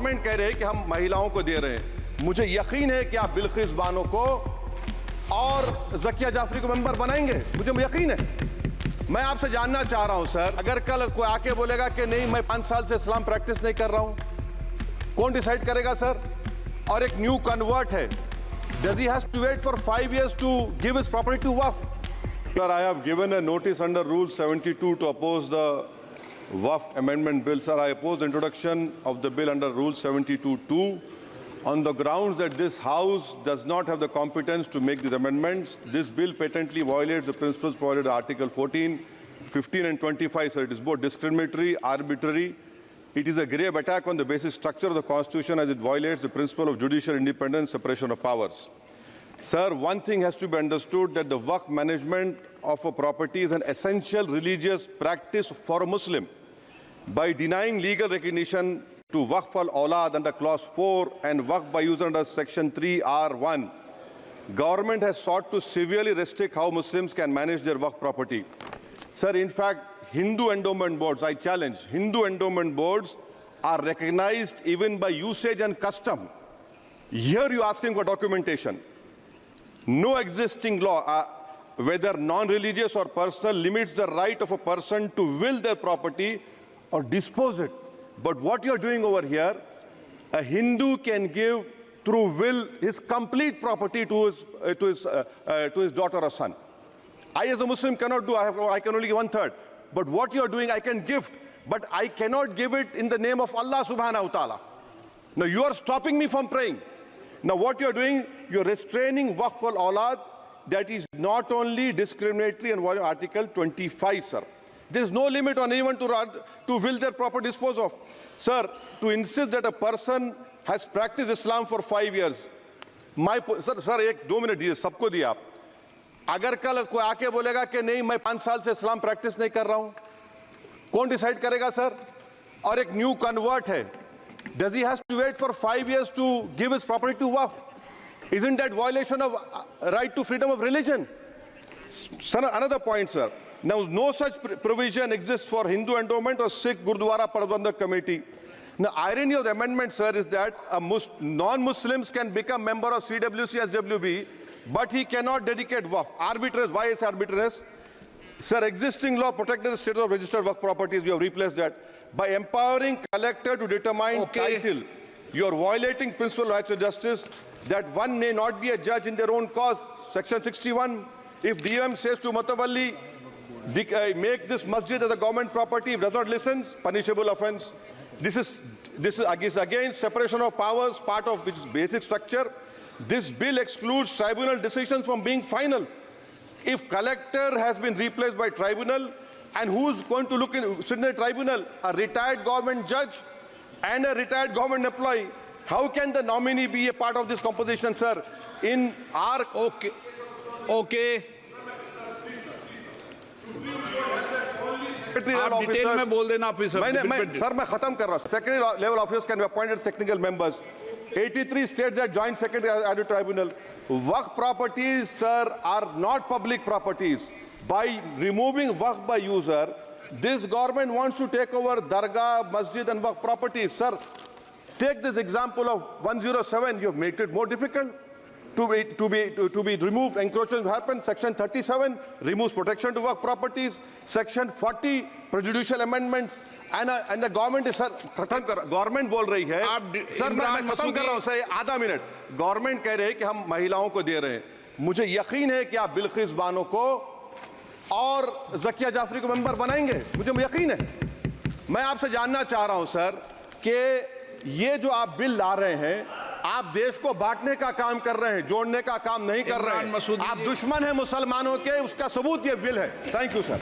Government कह रही है कि हम महिलाओं को दे रहे हैं। मुझे यकीन है कि आप बिल्किस बानो को और ज़किया जाफरी को मेंबर बनाएंगे, मुझे यकीन है। मैं आपसे जानना चाह रहा हूं सर, अगर कल कोई आके बोलेगा कि नहीं मैं 5 साल से इस्लाम प्रैक्टिस नहीं कर रहा हूं, कौन डिसाइड करेगा सर? और एक न्यू कन्वर्ट है, does he has to wait for 5 years to give his property to waqf? Sir, I have given a notice under Rule 72 to oppose the Waqf Amendment Bill. Sir, I oppose the introduction of the bill under Rule 72(2) on the grounds that this House does not have the competence to make these amendments. This bill patently violates the principles provided in Article 14, 15 and 25. Sir, it is both discriminatory, arbitrary. It is a grave attack on the basic structure of the Constitution as it violates the principle of judicial independence, separation of powers. Sir, one thing has to be understood, that the Waqf management of a property is an essential religious practice for a Muslim. By denying legal recognition to Waqf al-Awlad under Clause 4 and Waqf by user under Section 3(r)(1), government has sought to severely restrict how Muslims can manage their Waqf property. Sir, in fact, Hindu endowment boards, I challenge, Hindu endowment boards are recognized even by usage and custom. Here you are asking for documentation. No existing law, whether non-religious or personal, limits the right of a person to will their property or dispose it. But what you are doing over here, a Hindu can give through will his complete property to his daughter or son. I as a Muslim cannot do, I can only give 1/3. But what you are doing, I can gift, but I cannot give it in the name of Allah subhanahu wa ta'ala. Now you are stopping me from praying. Now what you are doing, you are restraining Waqf al-Awlad. That is not only discriminatory and violating Article 25, sir. There is no limit on anyone to will their property dispose of. Sir, to insist that a person has practiced Islam for 5 years, sir, एक 2 minute दिए, सबको दिया आप। अगर कल कोई आके बोलेगा कि नहीं मैं 5 साल से इस्लाम प्रैक्टिस नहीं कर रहा हूं, कौन डिसाइड करेगा सर? और एक न्यू कन्वर्ट है, does he has to wait for 5 years to give his property to Waqf? Isn't that violation of right to freedom of religion? Sir, another point, sir. Now, no such provision exists for Hindu endowment or Sikh Gurdwara Prabandhak Committee. Now, irony of the amendment, sir, is that non-Muslims can become member of CWC, SWB, but he cannot dedicate Waqf. Arbitrary. Why is arbitrary? Sir, existing law protected the status of registered Waqf properties. You have replaced that. By empowering collector to determine title, you are violating principle of rights of justice, that one may not be a judge in their own cause. Section 61. If DOM says to Matawalli, make this masjid as a government property, if does not listen, punishable offense. This is against separation of powers, part of which is basic structure. This bill excludes tribunal decisions from being final. If collector has been replaced by tribunal, and who's going to sit in the tribunal? A retired government judge and a retired government employee. How can the nominee be a part of this composition, sir? In our Okay. आप detail में बोल देना officer. Sir मैं खत्म कर रहा हूं। Secretary level officers can be appointed technical members. 83 states that joint secretary added tribunal. Waqf properties, sir, are not public properties. By removing Waqf by user, this government wants to take over Dargah, Masjid and Waqf properties. Sir, take this example of 107. You have made it more difficult to be removed. Encroachment happen. Section 37 removes protection to Waqf properties. Section 40 prejudicial amendments. And the government is, sir, government बोल रही है, sir मैं खत्म कर रहा हूं sir, आधा minute. Government कह रहे हैं कि हम महिलाओं को दे रहे हैं। मुझे यकीन है कि आप बिल्किस बानो को और ज़किया जाफरी को मेंबर बनाएंगे, मुझे यकीन है। मैं आपसे जानना चाह रहा हूं सर कि ये जो आप बिल ला रहे हैं, आप देश को बांटने का काम कर रहे हैं, जोड़ने का काम नहीं कर रहे हैं। आप दुश्मन हैं मुसलमानों के, उसका सबूत ये बिल है। Thank you sir.